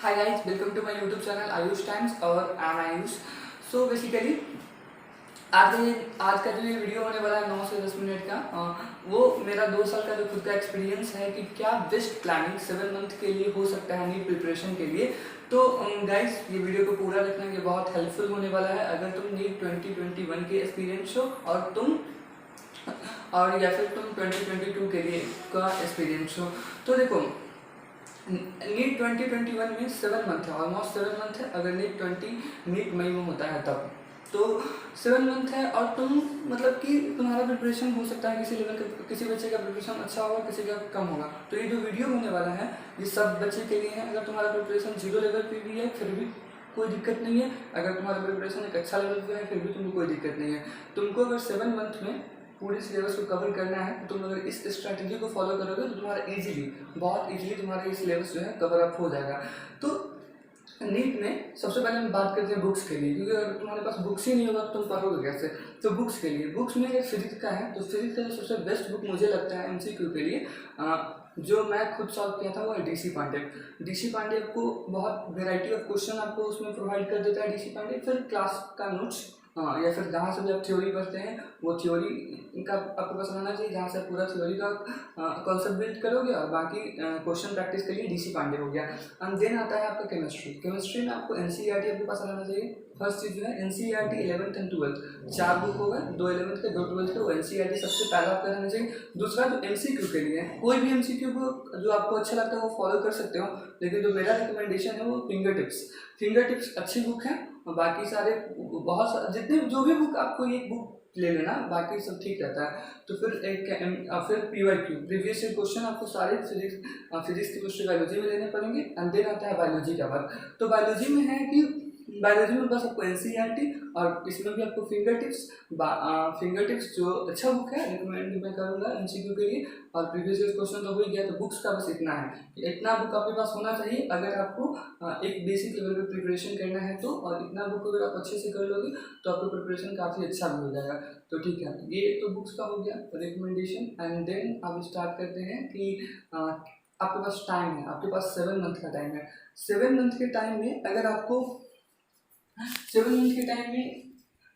Hi guys, welcome to my YouTube channel Ayush times और I am Ayush. So basically आज का जो ये वीडियो होने वाला है 9 से 10 मिनट का, वो मेरा 2 साल का जो खुद का एक्सपीरियंस है कि क्या बेस्ट प्लानिंग 7 मंथ के लिए हो सकता है नीट प्रिपरेशन के लिए। तो गाइस ये वीडियो को पूरा देखना, ये बहुत हेल्पफुल होने वाला है अगर तुम नीट 2021 के एक्सपीरियंस हो और या फिर तुम 2022 के लिए का एक्सपीरियंस हो। तो देखो, नीट 2021 में 7 मंथ है, ऑलमोस्ट 7 मंथ है। अगर नीट मई में होता है तब तो 7 मंथ है और तुम मतलब कि तुम्हारा प्रिपरेशन हो सकता है किसी लेवल का, किसी बच्चे का प्रिपरेशन अच्छा होगा, किसी का कम होगा। तो ये जो वीडियो होने वाला है ये सब बच्चे के लिए है। अगर तुम्हारा प्रिपरेशन 0 लेवल पे भी है फिर भी कोई दिक्कत नहीं है, अगर तुम्हारा प्रिपरेशन एक अच्छा लेवल पे है फिर भी तुमको कोई दिक्कत नहीं है। तुमको अगर 7 मंथ में पूरे सिलेबस को कवर करना है तो तुम अगर इस स्ट्रैटेजी को फॉलो करोगे तो तुम्हारा बहुत ईजिली तुम्हारा ये सिलेबस जो है कवर अप हो जाएगा। तो नीट में सबसे पहले हम बात करते हैं बुक्स के लिए, क्योंकि अगर तुम्हारे पास बुक्स ही नहीं होगा तो तुम पढ़ोगे कैसे। तो बुक्स के लिए, बुक्स में अगर फिजिक्स का है तो फिजिक्स का जो सबसे बेस्ट बुक मुझे लगता है एमसीक्यू के लिए, जो मैं खुद सॉल्व किया था वो है डीसी पांडे। डीसी पांडे आपको बहुत वेराइटी ऑफ क्वेश्चन आपको उसमें प्रोवाइड कर देता है डीसी पांडे। फिर क्लास का नोट्स, या फिर जहाँ से भी आप थ्योरी पढ़ते हैं वो थ्योरी का आपको पास रहना चाहिए, जहाँ से आप पूरा थ्योरी का कॉन्सेप्ट बिल्ड करोगे। और बाकी क्वेश्चन प्रैक्टिस के लिए डीसी पांडे हो गया। एंड देन आता है आपका केमिस्ट्री में आपको एनसीईआरटी आपके पास रहना चाहिए। फर्स्ट चीज़ जो है NCERT 11th and 12th 4 book होगा, 2 11th के 2 12th के, वो एनसीईआरटी सबसे पहला आपका रहना चाहिए। दूसरा जो एमसीक्यू के लिए है, कोई भी एमसीक्यू को जो आपको अच्छा लगता है वो फॉलो कर सकते हो, लेकिन जो मेरा रिकमेंडेशन है वो फिंगर टिप्स अच्छी बुक है। बाकी सारे जितने जो भी बुक आपको एक बुक ले लेना, बाकी सब ठीक रहता है। तो फिर पीवाईक्यू प्रीवियस ईयर क्वेश्चन आपको सारे फिजिक्स केमिस्ट्री बायोलॉजी में लेने पड़ेंगे। एंड देन आता है बायोलॉजी का वर्क। तो बायोलॉजी में है कि बायोलॉजी में बस आपको एनसीईआरटी और इसमें भी आपको फिंगर टिप्स जो अच्छा बुक है रिकमेंड मैं करूँगा एमसीक्यू के लिए। और प्रीवियस ईयर क्वेश्चन तो हो ही गया, तो बुक्स का बस इतना है, इतना बुक आपके पास होना चाहिए अगर आपको एक बेसिक लेवल पे प्रिपरेशन करना है तो। और इतना बुक अगर आप अच्छे से कर लोगे तो आपका प्रिपरेशन काफ़ी अच्छा भी हो जाएगा। तो ठीक है, ये तो बुक्स का हो गया रिकमेंडेशन। एंड देन अब स्टार्ट करते हैं कि आपके पास टाइम है, आपके पास 7 मंथ का टाइम है। 7 मंथ के टाइम में अगर आपको 7 मंथ के टाइम में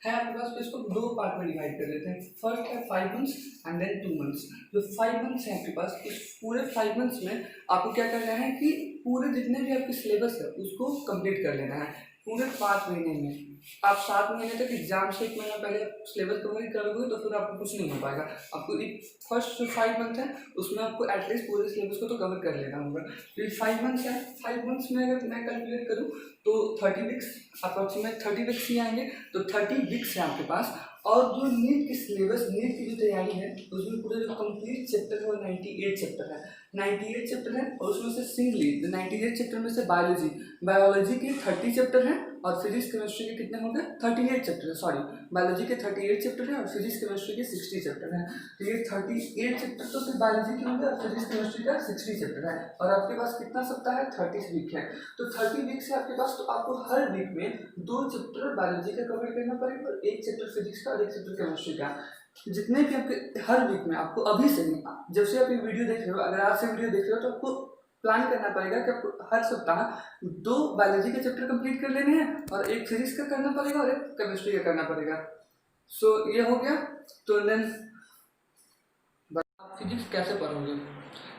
है आपके पास, तो इसको 2 पार्ट में डिवाइड कर देते हैं। फर्स्ट है 5 मंथ्स एंड देन 2 मंथ्स। जो 5 मंथ्स है आपके पास, इस पूरे 5 मंथ्स में आपको क्या करना है कि पूरे जितने भी आपके सिलेबस है उसको कंप्लीट कर लेना है। पूरे 5 महीने में आप 7 महीने तक एग्जाम से 1 महीना पहले सिलेबस कवर करोगे तो फिर आपको कुछ नहीं हो पाएगा। आपको एक फर्स्ट जो 5 मंथ है उसमें आपको एटलीस्ट पूरे सिलेबस को तो कवर कर लेना होगा। तो 5 मंथ्स है, 5 मंथ्स में अगर मैं कैलकुलेट करूँ तो 30 वीक्स, अप्रॉक्सीमेट 30 वीक्स ही आएंगे। तो 30 वीक्स है आपके पास। और जो नीट की सिलेबस, नीट की जो तैयारी है उसमें पूरे जो कंप्लीट चैप्टर है वो 98 चैप्टर है। 98 चैप्टर है और उसमें से सिंगली 98 चैप्टर में से बायोलॉजी के 30 चैप्टर हैं और फिजिक्स केमिस्ट्री के कितने होंगे 38 चैप्टर है। सॉरी, बायोलॉजी के 38 चैप्टर है और फिजिक्स केमिस्ट्री के 60 चैप्टर है। तो ये 38 चैप्टर तो सिर्फ बायोलॉजी के होंगे और फिजिक्स केमिस्ट्री का 60 चैप्टर है। और आपके पास कितना सप्ताह है, 30 वीक है। तो 30 वीक है आपके पास, तो आपको हर वीक में 2 चैप्टर बायोलॉजी का कवर करना पड़ेगा और 1 चैप्टर फिजिक्स का और 1 चैप्टर केमिस्ट्री का। जितने भी आपके हर वीक में आपको अभी से ही, जब से आप ये वीडियो देख रहे हो, अगर आज से वीडियो देख रहे हो तो आपको प्लान करना पड़ेगा कि आपको हर सप्ताह 2 बायोलॉजी के चैप्टर कंप्लीट कर लेने हैं और 1 फिजिक्स का करना पड़ेगा और 1 केमिस्ट्री का करना पड़ेगा। सो ये हो गया। तो देन आप फिजिक्स कैसे पढ़ोगे?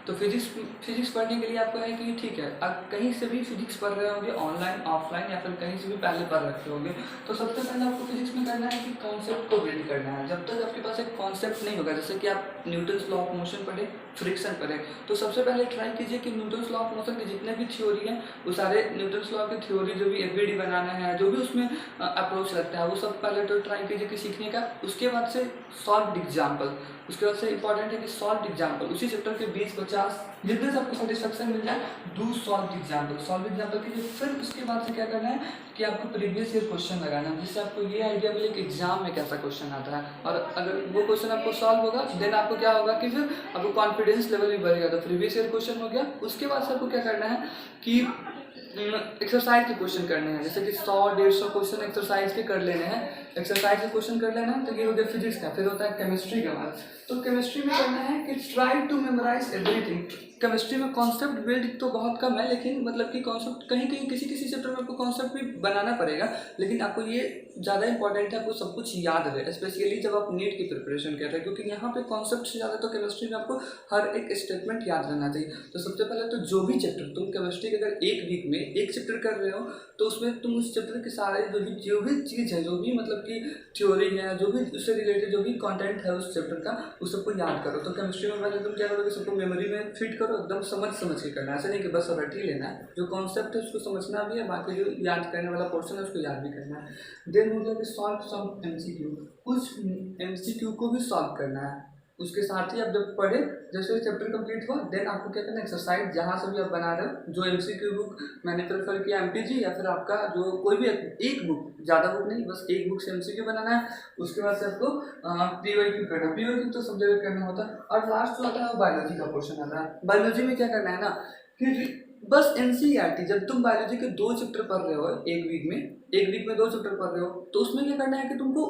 तो फिजिक्स पढ़ने के लिए आपको है कि ठीक है, आप कहीं से भी फिजिक्स पढ़ रहे होंगे, ऑनलाइन ऑफलाइन या फिर कहीं से भी पहले पढ़ रखे होंगे। तो सबसे पहले आपको फिजिक्स में करना है कि कॉन्सेप्ट को बिल्ड करना है। जब तक आपके पास एक कॉन्सेप्ट नहीं होगा, जैसे कि आप न्यूटन्स लॉ ऑफ मोशन पढ़े, फ्रिक्शन पढ़े, तो सबसे पहले ट्राई कीजिए कि न्यूटन्स लॉ ऑफ मोशन के जितने भी थ्योरी हैं वो सारे न्यूटन्स लॉ की थ्योरी, जो भी एफबीडी बनाना है, जो भी उसमें अप्रोच लगता है वो सब पहले तो ट्राई कीजिए कि सीखने का। उसके बाद से सॉल्व एग्जाम्पल, उसके बाद से इंपॉर्टेंट है कि सॉल्व एग्जाम्पल, उसी चैप्टर के 20-50 जितने से आपको सेटिस्फेक्शन मिल जाए, डू सॉल्व एग्जाम्पल कीजिए। फिर उसके बाद से क्या करना है कि आपको प्रीवियस ईयर क्वेश्चन लगाना है, जिससे आपको ये आइडिया मिले कि एग्जाम में कैसा क्वेश्चन आता है। और अगर वो क्वेश्चन आपको सॉल्व होगा देन आपको क्या होगा कि फिर आपको कॉन्फिडेंस लेवल भी बढ़ेगा। तो प्रीवियस ईयर क्वेश्चन हो गया। उसके बाद से आपको क्या करना है कि एक्सरसाइज के क्वेश्चन करने हैं, जैसे कि 100-150 क्वेश्चन एक्सरसाइज के कर लेने हैं। एक्सरसाइज के क्वेश्चन कर लेना है। तो ये हो गया फिजिक्स का। फिर होता है केमिस्ट्री का बात। तो केमिस्ट्री में करना है कि try to memorise everything. Chemistry में कॉन्सेप्ट बिल्ड तो बहुत कम है, लेकिन मतलब कि कॉन्सेप्ट कहीं कहीं किसी किसी चैप्टर में आपको कॉन्सेप्ट भी बनाना पड़ेगा, लेकिन आपको ये ज़्यादा इंपॉर्टेंट है आपको सब कुछ याद रहे, स्पेशली जब आप नीट की प्रिपरेशन कर रहे हैं, क्योंकि यहाँ पे कॉन्सेप्ट से ज़्यादा तो केमिस्ट्री में आपको हर एक स्टेटमेंट याद रहना चाहिए। तो सबसे पहले तो जो भी चैप्टर तुम केमिस्ट्री के अगर एक वीक में एक चैप्टर कर रहे हो, तो उसमें तुम उस चैप्टर के सारे जो भी चीज़ है, जो भी मतलब कि थ्योरी है, जो भी उससे रिलेटेड जो भी कंटेंट है उस चैप्टर का, उस सबको याद करो। तो केमिस्ट्री में पहले तुम क्या करोगे, सबको मेमोरी में फिट करो, एकदम समझ समझ के करना है, ऐसा नहीं कि बस रट ही लेना है, जो कॉन्सेप्ट है उसको समझना भी है, बाकी जो याद करने वाला पोर्शन है उसको याद भी करना है। देन हो गया कि सॉल्व सम एमसीक्यू, कुछ एमसीक्यू को भी सॉल्व करना है। उसके साथ ही आप जब पढ़े, जैसे चैप्टर कंप्लीट हुआ, देन आपको क्या करना है, एक्सरसाइज जहाँ से भी आप बना रहे हो, जो एमसीक्यू बुक मैंने प्रेफर किया एमपीजी, या फिर आपका जो कोई भी एक बुक, ज़्यादा बुक नहीं, बस एक बुक से एमसीक्यू बनाना है। उसके बाद से आपको पीवाईक्यू करना, पीवाईक्यू तो सब जगह करना होता है। और लास्ट जो आता है बायोलॉजी का पोर्शन आता है। बायोलॉजी में क्या करना है ना कि बस एनसीईआरटी, जब तुम बायोलॉजी के 2 चैप्टर पढ़ रहे हो एक वीक में 2 चैप्टर पढ़ रहे हो, तो उसमें क्या करना है कि तुमको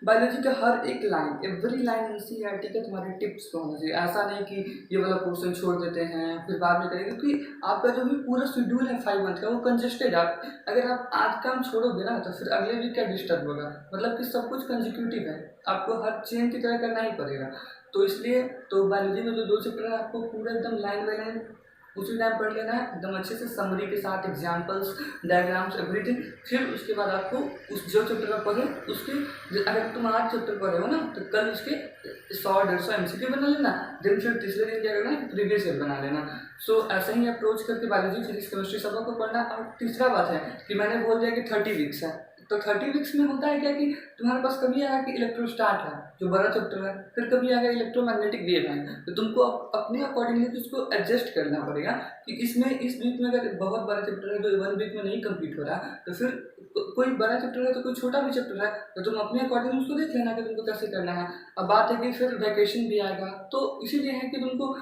बायोलॉजी का हर एक लाइन, एवरी लाइन एनसीईआरटी के तुम्हारे टिप्स पे होना चाहिए। ऐसा नहीं कि ये वाला पोर्शन छोड़ देते हैं फिर बाद में करेंगे, क्योंकि आपका जो भी पूरा शेड्यूल है 5 मंथ का वो कंजेस्टेड है। अगर आप आज काम छोड़ोगे ना तो फिर अगले वीक क्या डिस्टर्ब होगा, मतलब कि सब कुछ कंजिक्यूटिव है, आपको हर चेन की तरह करना ही पड़ेगा। तो इसलिए तो बायोलॉजी में जो 2 चैप्टर है आपको पूरा एकदम लाइन बाई लाइन उसी टाइम पढ़ लेना है, एकदम अच्छे से समरी के साथ, एग्जाम्पल्स, डायग्राम्स, एवरीथिंग। फिर उसके बाद आपको उस जो चैप्टर आप पढ़े उसके, अगर तुम आज चैप्टर पढ़े हो ना तो कल उसके 100-150 एमसीक्यू बना लेना। देन फिर तीसरे दिन क्या करना है, प्रीवियस ईयर बना लेना। सो ऐसा ही अप्रोच करके बायोलॉजी, फिजिक्स, केमिस्ट्री सब को पढ़ना। और तीसरा बात है कि मैंने बोल दिया कि 30 वीक्स है, तो 30 वीक्स में होता है क्या कि तुम्हारे पास कभी आएगा कि इलेक्ट्रोस्टाट है जो बड़ा चैप्टर है, फिर कभी आएगा इलेक्ट्रोमैग्नेटिक वेव है, तो तुमको अपने अकॉर्डिंगली उसको एडजस्ट करना पड़ेगा कि इसमें इस वीक में अगर बहुत बड़ा चैप्टर है जो 1 वीक में नहीं कंप्लीट हो रहा, तो फिर कोई बड़ा चैप्टर है तो कोई छोटा भी चैप्टर है, तो तुम अपने अकॉर्डिंग उसको देख लेना कि तुमको कैसे करना है। अब बात है कि फिर वैकेशन भी आएगा, तो इसीलिए है कि तुमको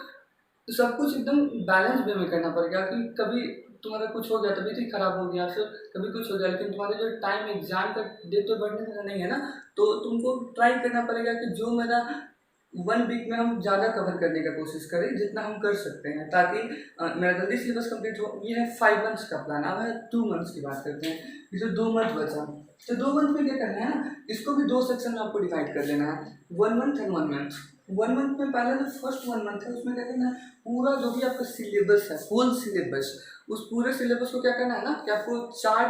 सब कुछ एकदम बैलेंस वे में करना पड़ेगा कि कभी तुम्हारा कुछ हो गया, तबीयत ही खराब हो गया, फिर कभी कुछ हो गया, लेकिन तुम्हारे जो टाइम एग्जाम का डेट तो बढ़ने का नहीं है ना, तो तुमको ट्राई करना पड़ेगा कि जो मेरा 1 वीक में हम ज़्यादा कवर करने का कोशिश करें जितना हम कर सकते हैं, ताकि मेरा जल्दी सिलेबस कंप्लीट हो। ये है 5 मंथ्स का प्लान। अब है 2 मंथ्स की बात करते हैं, ये जो 2 मंथ बचा, तो 2 मंथ में क्या करना है ना, इसको भी 2 सेक्शन में आपको डिवाइड कर लेना है, 1 मंथ एंड 1 मंथ। 1 मंथ में पहले जो फर्स्ट 1 मंथ है उसमें क्या करना है, पूरा जो भी आपका सिलेबस है, होल सिलेबस, उस पूरे सिलेबस को क्या करना है ना कि आपको 4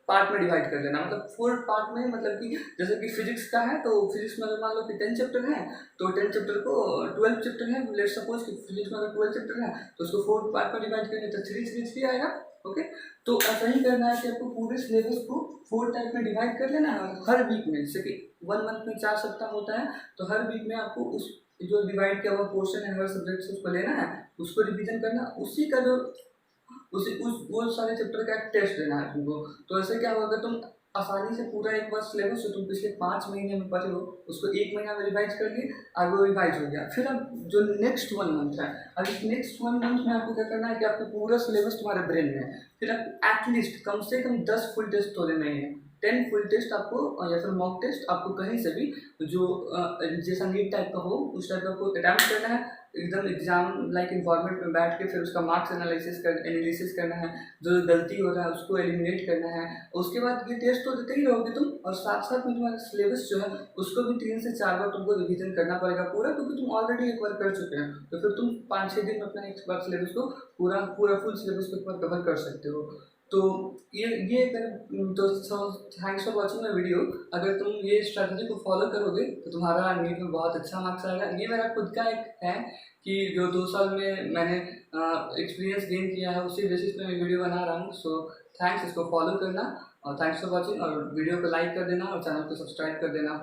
पार्ट में डिवाइड कर देना, मतलब 4 पार्ट में, मतलब कि जैसे कि फिजिक्स का है तो फिजिक्स में अगर मान लो कि 10 चैप्टर है, तो 10 चैप्टर को 12 चैप्टर है, लेट सपोज कि फिजिक्स में अगर 12 चैप्टर है तो उसको 4 पार्ट में डिवाइड करेंगे तो 3 आएगा। ओके, तो ऐसा ही करना है कि आपको पूरे सिलेबस को 4 टाइप में डिवाइड कर लेना है। हर वीक में, जैसे कि 1 मंथ में 4 सप्ताह होता है, तो हर वीक में आपको उस जो डिवाइड किया हुआ पोर्शन है हर सब्जेक्ट से उसको लेना है, उसको रिवीजन करना, उसी का जो उस वो सारे चैप्टर का एक टेस्ट देना है तुमको। तो ऐसे क्या होगा, तुम आसानी से पूरा एक बार सिलेबस जो तुम पिछले 5 महीने में पढ़े हो उसको 1 महीना में रिवाइज कर लिए, आगे वो रिवाइज हो गया। फिर अब जो नेक्स्ट 1 मंथ है, अब इस नेक्स्ट 1 मंथ में आपको क्या करना है कि आपको पूरा सिलेबस तुम्हारे ब्रेन में है, फिर आपको एटलीस्ट कम से कम 10 फुल टेस्ट तो लेना ही है, 10 फुल टेस्ट आपको, या फिर मॉक टेस्ट आपको कहीं से भी जो जैसा नीट टाइप का हो उस टाइप का आपको अटैम्प्ट करना है, एकदम एग्जाम लाइक इन्वायरमेंट में बैठ के, फिर उसका मार्क्स एनालिसिस करना है, जो गलती हो रहा है उसको एलिमिनेट करना है। उसके बाद ये टेस्ट तो देते ही रहोगे तुम, और साथ साथ में तुम्हारा सिलेबस जो है उसको भी 3 से 4 बार तुमको रिवीजन करना पड़ेगा पूरा, क्योंकि तुम ऑलरेडी एक बार कर चुके हैं, तो फिर तुम 5-6 दिन में अपना एक बार सिलेबस को पूरा फुल सिलेबस को एक बार कवर कर सकते हो। तो ये तो thanks for watching my video. अगर तुम ये स्ट्रैटेजी को फॉलो करोगे तो तुम्हारा नीट में बहुत अच्छा मार्क्स आएगा। ये मेरा खुद का एक है कि जो 2 साल में मैंने एक्सपीरियंस गेन किया है, उसी बेसिस पे मैं वीडियो बना रहा हूँ। सो थैंक्स, इसको फॉलो करना, और थैंक्स फॉर वॉचिंग, और वीडियो को लाइक कर देना और चैनल को सब्सक्राइब कर देना।